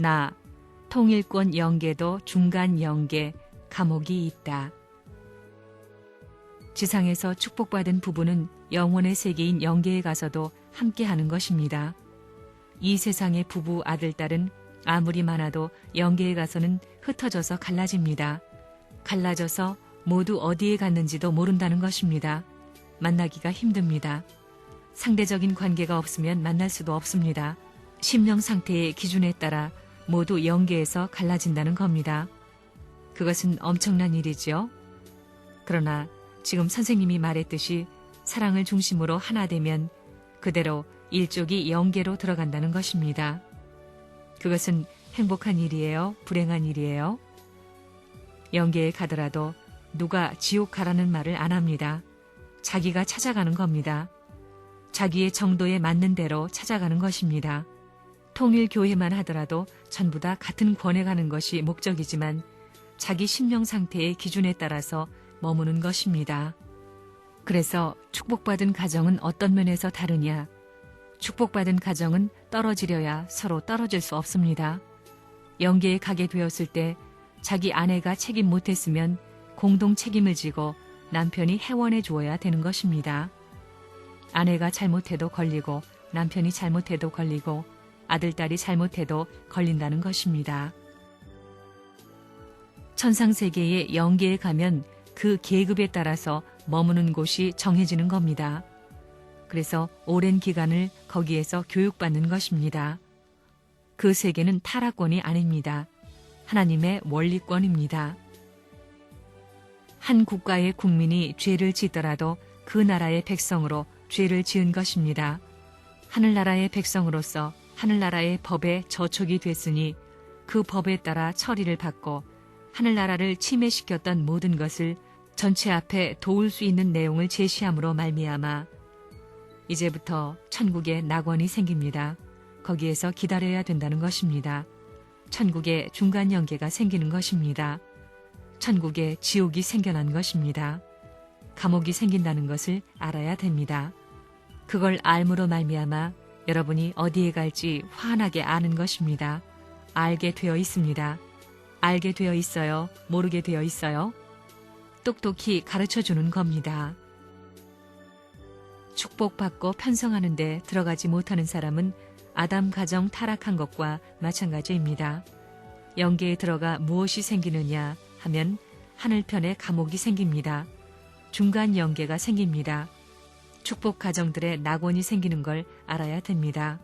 나 통일권 영계도 중간 영계 감옥이 있다. 지상에서 축복받은 부부는 영혼의 세계인 영계에 가서도 함께하는 것입니다. 이 세상의 부부 아들, 딸은 아무리 많아도 영계에 가서는 흩어져서 갈라집니다. 갈라져서 모두 어디에 갔는지도 모른다는 것입니다. 만나기가 힘듭니다. 상대적인 관계가 없으면 만날 수도 없습니다. 심령 상태의 기준에 따라 모두 영계에서 갈라진다는 겁니다. 그것은 엄청난 일이죠. 그러나 지금 선생님이 말했듯이 사랑을 중심으로 하나 되면 그대로 일족이 영계로 들어간다는 것입니다. 그것은 행복한 일이에요? 불행한 일이에요? 영계에 가더라도 누가 지옥 가라는 말을 안 합니다. 자기가 찾아가는 겁니다. 자기의 정도에 맞는 대로 찾아가는 것입니다. 통일교회만 하더라도 전부 다 같은 권에 가는 것이 목적이지만 자기 심령 상태의 기준에 따라서 머무는 것입니다. 그래서 축복받은 가정은 어떤 면에서 다르냐? 축복받은 가정은 떨어지려야 서로 떨어질 수 없습니다. 영계에 가게 되었을 때 자기 아내가 책임 못했으면 공동 책임을 지고 남편이 해원해 주어야 되는 것입니다. 아내가 잘못해도 걸리고 남편이 잘못해도 걸리고 아들, 딸이 잘못해도 걸린다는 것입니다. 천상세계의 영계에 가면 그 계급에 따라서 머무는 곳이 정해지는 겁니다. 그래서 오랜 기간을 거기에서 교육받는 것입니다. 그 세계는 타락권이 아닙니다. 하나님의 원리권입니다. 한 국가의 국민이 죄를 짓더라도 그 나라의 백성으로 죄를 지은 것입니다. 하늘나라의 백성으로서 하늘나라의 법에 저촉이 됐으니 그 법에 따라 처리를 받고 하늘나라를 침해시켰던 모든 것을 전체 앞에 도울 수 있는 내용을 제시함으로 말미암아 이제부터 천국에 낙원이 생깁니다. 거기에서 기다려야 된다는 것입니다. 천국에 중간 영계가 생기는 것입니다. 천국에 지옥이 생겨난 것입니다. 감옥이 생긴다는 것을 알아야 됩니다. 그걸 알므로 말미암아 여러분이 어디에 갈지 환하게 아는 것입니다. 알게 되어 있습니다. 알게 되어 있어요? 모르게 되어 있어요? 똑똑히 가르쳐주는 겁니다. 축복받고 편성하는데 들어가지 못하는 사람은 아담 가정 타락한 것과 마찬가지입니다. 영계에 들어가 무엇이 생기느냐 하면 하늘편에 감옥이 생깁니다. 중간 영계가 생깁니다. 축복 가정들의 낙원이 생기는 걸 알아야 됩니다.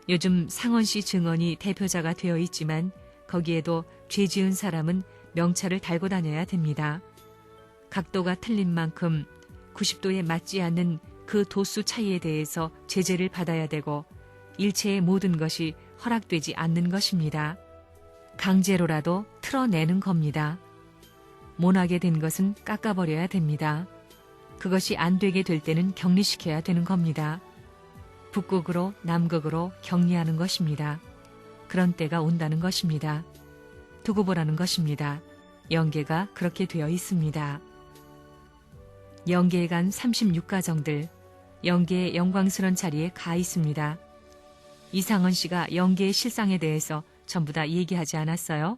요즘 상원시 증언이 대표자가 되어 있지만 거기에도 죄 지은 사람은 명찰을 달고 다녀야 됩니다. 각도가 틀린 만큼 90도에 맞지 않는 그 도수 차이에 대해서 제재를 받아야 되고 일체의 모든 것이 허락되지 않는 것입니다. 강제로라도 틀어내는 겁니다. 못하게 된 것은 깎아버려야 됩니다. 그것이 안 되게 될 때는 격리시켜야 되는 겁니다. 북극으로 남극으로 격리하는 것입니다. 그런 때가 온다는 것입니다. 두고 보라는 것입니다. 영계가 그렇게 되어 있습니다. 영계에 간 36가정들, 영계의 영광스러운 자리에 가 있습니다. 이상원 씨가 영계의 실상에 대해서 전부 다 얘기하지 않았어요?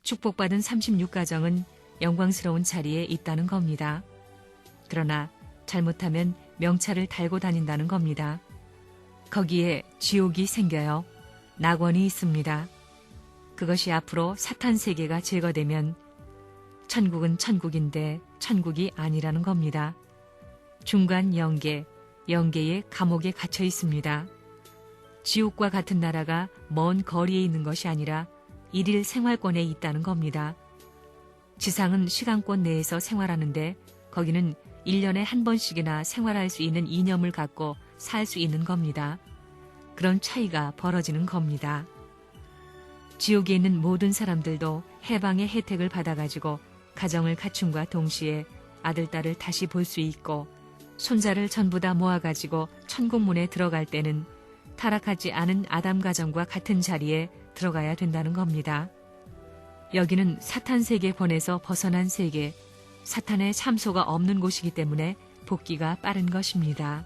축복받은 36가정은 영광스러운 자리에 있다는 겁니다. 그러나 잘못하면 명찰을 달고 다닌다는 겁니다. 거기에 지옥이 생겨요. 낙원이 있습니다. 그것이 앞으로 사탄 세계가 제거되면 천국은 천국인데 천국이 아니라는 겁니다. 중간 영계, 영계의 감옥에 갇혀 있습니다. 지옥과 같은 나라가 먼 거리에 있는 것이 아니라 일일 생활권에 있다는 겁니다. 지상은 시간권 내에서 생활하는데 거기는 1년에 한 번씩이나 생활할 수 있는 이념을 갖고 살 수 있는 겁니다. 그런 차이가 벌어지는 겁니다. 지옥에 있는 모든 사람들도 해방의 혜택을 받아가지고 가정을 갖춤과 동시에 아들, 딸을 다시 볼 수 있고 손자를 전부 다 모아가지고 천국문에 들어갈 때는 타락하지 않은 아담 가정과 같은 자리에 들어가야 된다는 겁니다. 여기는 사탄 세계권에서 벗어난 세계, 사탄의 참소가 없는 곳이기 때문에 복귀가 빠른 것입니다.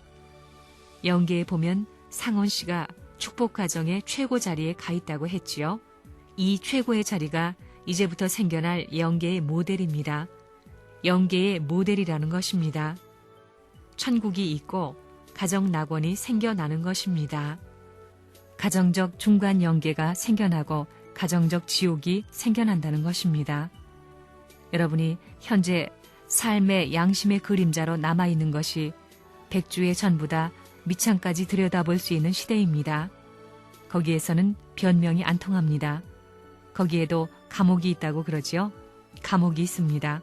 영계에 보면 상원 씨가 축복 가정의 최고 자리에 가 있다고 했지요. 이 최고의 자리가 이제부터 생겨날 영계의 모델입니다. 영계의 모델이라는 것입니다. 천국이 있고 가정 낙원이 생겨나는 것입니다. 가정적 중간 영계가 생겨나고 가정적 지옥이 생겨난다는 것입니다. 여러분이 현재 삶의 양심의 그림자로 남아있는 것이 백주의 전부다 밑창까지 들여다볼 수 있는 시대입니다. 거기에서는 변명이 안 통합니다. 거기에도 감옥이 있다고 그러지요. 감옥이 있습니다.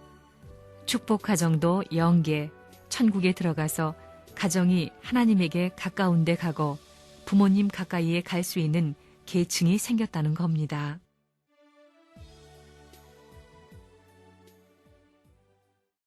축복 가정도 영계, 천국에 들어가서 가정이 하나님에게 가까운 데 가고 부모님 가까이에 갈 수 있는 계층이 생겼다는 겁니다.